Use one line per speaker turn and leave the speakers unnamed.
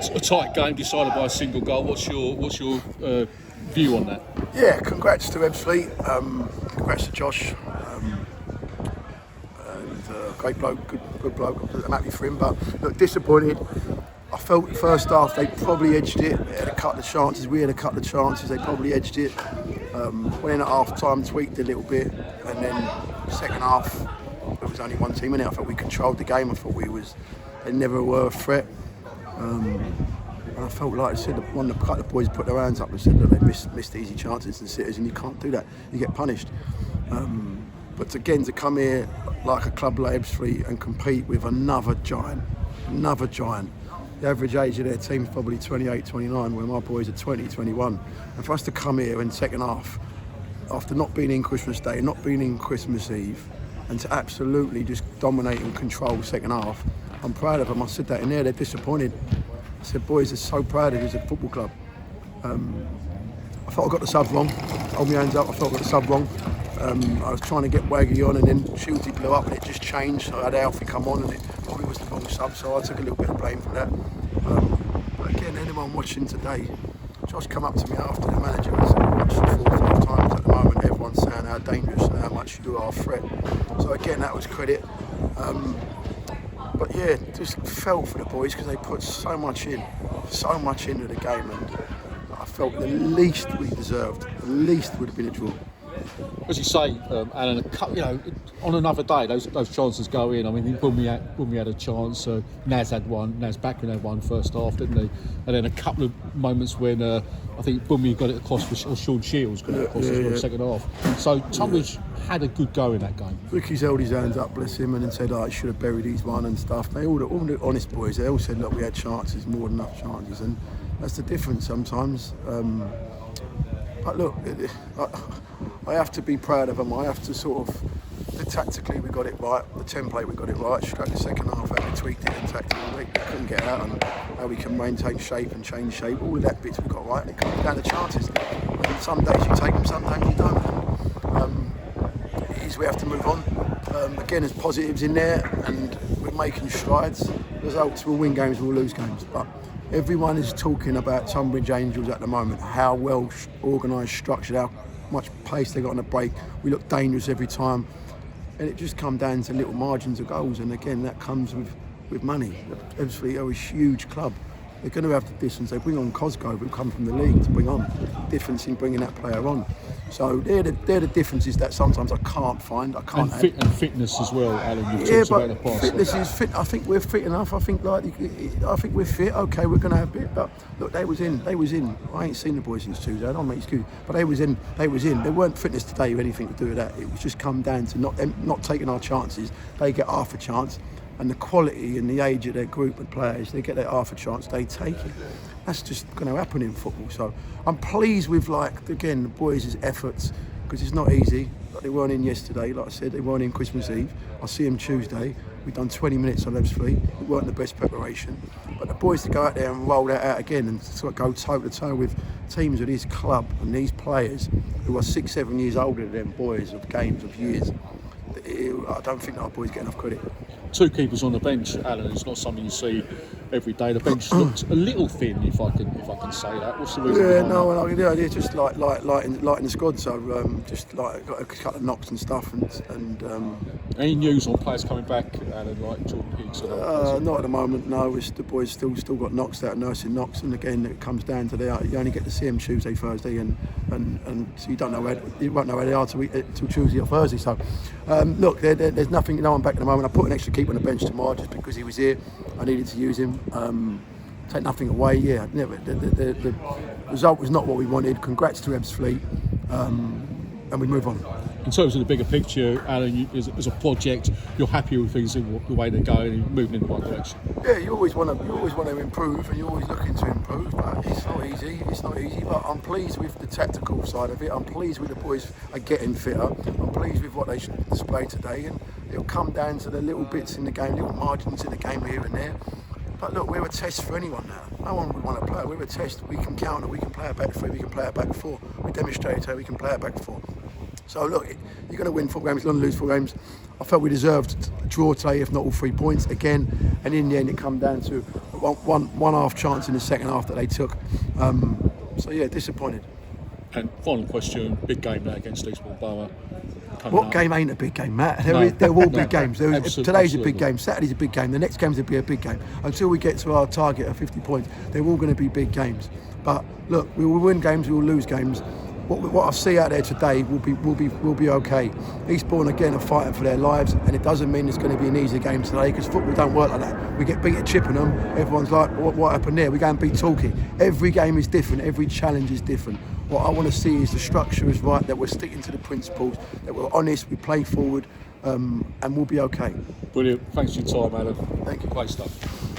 It's a tight game decided by a single goal. What's your view on that?
Yeah, congrats to Ebbsfleet. Congrats to Josh. Great bloke, good bloke. I'm happy for him, but look, disappointed. I felt the first half they probably edged it. They had a couple of chances. We had a couple of chances. They probably edged it. Went in at half time, tweaked a little bit, and then second half there was only one team in it. I thought we controlled the game. I thought they never were a threat. And I felt like I said, a couple of boys put their hands up and said that they missed easy chances and sitters, and you can't do that. You get punished. But again, to come here like a club like Ebbsfleet and compete with another giant. The average age of their team is probably 28, 29, where my boys are 20, 21. And for us to come here in second half, after not being in Christmas Day, not being in Christmas Eve, and to absolutely just dominate and control second half, I'm proud of them. I said that in there, they're disappointed. I said, boys, they're so proud of you as a football club. I thought I got the sub wrong. Hold my hands up, I thought I got the sub wrong. I was trying to get Waggy on, and then Shieldsy blew up and it just changed. So I had Alfie come on and it probably was the wrong sub, so I took a little bit of blame for that. But again, anyone watching today, Josh come up to me after the manager and said, watched it 4 or 5 times at the moment, everyone's saying how dangerous and how much you are a threat. So again, that was credit. But yeah, just felt for the boys because they put so much into the game, and I felt the least we deserved, the least would have been a draw.
As you say, Alan, on another day, those chances go in. I mean, when we had a chance, Naz had one, Naz Backman had one first half, didn't he? And then a couple of moments when I think Bunmy got it across, or Sean Shields got it across in the second half. So Tonbridge had a good go in that game.
Ricky's held his hands up, bless him, and then said, I should have buried his one and stuff. All the honest boys, they all said, look, we had chances, more than enough chances, and that's the difference sometimes. But look, I have to be proud of them. I have to tactically we got it right, the template we got it right. Struck the second half, how we tweaked it and tactically we couldn't get out, and how we can maintain shape and change shape. All of that bits we got right, and it comes down to chances. And some days you take them, sometimes you don't. It is we have to move on. Again, there's positives in there, and we're making strides. Results, we'll win games, we'll lose games, but everyone is talking about Tonbridge Angels at the moment, how well organised, structured, how much pace they got on the break. We look dangerous every time, and it just comes down to little margins of goals, and again that comes with money. Ebbsfleet are a huge club. They're going to have the distance. They bring on Cosgrove, who come from the league, to bring on difference in bringing that player on. So they're the differences that sometimes I can't find. I can't.
And fitness as well, Alan. You've talked about the past.
Fitness is fit. I think we're fit enough. I think we're fit. Okay, we're going to have a bit. But look, they was in. I ain't seen the boys since Tuesday. I don't make excuses. But they was in. They weren't fitness today or anything to do with that. It was just come down to not taking our chances. They get half a chance. And the quality and the age of their group of players, they get their half a chance, they take it. That's just going to happen in football. So I'm pleased with, again, the boys' efforts, because it's not easy. They weren't in yesterday, like I said, they weren't in Christmas Eve. I'll see them Tuesday. We've done 20 minutes on Ebbsfleet. It weren't the best preparation. But the boys to go out there and roll that out again and sort of go toe-to-toe with teams of this club and these players who are 6-7 years older than them boys of games of years, I don't think our boys get enough credit.
2 keepers on the bench, Alan. It's not something you see every day. The bench looks a little thin, if I can say that. What's the reason?
Yeah, just lighting the squad. So just got a couple of knocks and stuff. And
any news on players coming back, Alan, like Jordan Higgs?
Not at the moment. No, the boys still got knocks out, nursing knocks, and again it comes down to you only get to see them Tuesday, Thursday, and so you won't know where they are till Tuesday or Thursday. So look, there's nothing. No one back at the moment. I put an extra keeper on the bench tomorrow just because he was here. I needed to use him. Take nothing away. Yeah, the result was not what we wanted. Congrats to Ebbsfleet, and we move on.
In terms of the bigger picture, Alan, as a project, you're happy with things in the way they're going and moving in the right direction.
Yeah, you always want to improve, and you're always looking to improve. But it's not easy. But I'm pleased with the tactical side of it. I'm pleased with the boys are getting fitter. I'm pleased with what they displayed today, and it'll come down to the little bits in the game, little margins in the game here and there. But look, we're a test for anyone now. No one would want to play. We're a test. We can counter. We can play a back 3. We can play a back 4. We demonstrated how we can play a back 4. So look, you're going to win 4 games, you're going to lose 4 games. I felt we deserved a draw today, if not all 3 points again. And in the end, it come down to one half chance in the second half that they took. So yeah, disappointed.
And final question, big game now against Eastbourne Borough.
What game ain't a big game, Matt?
No.
They're all
No.
big games. Today's a big game. Saturday's a big game. The next game's will be a big game. Until we get to our target of 50 points, they're all going to be big games. But look, we will win games, we will lose games. What I see out there today will be okay. Eastbourne again are fighting for their lives, and it doesn't mean it's going to be an easy game today because football don't work like that. We get beat at Chippenham, everyone's like, what happened there? We go and beat Torquay. Every game is different, every challenge is different. What I want to see is the structure is right, that we're sticking to the principles, that we're honest, we play forward, and we'll be okay.
Brilliant. Thanks for your time, Alan.
Thank you.
Great stuff.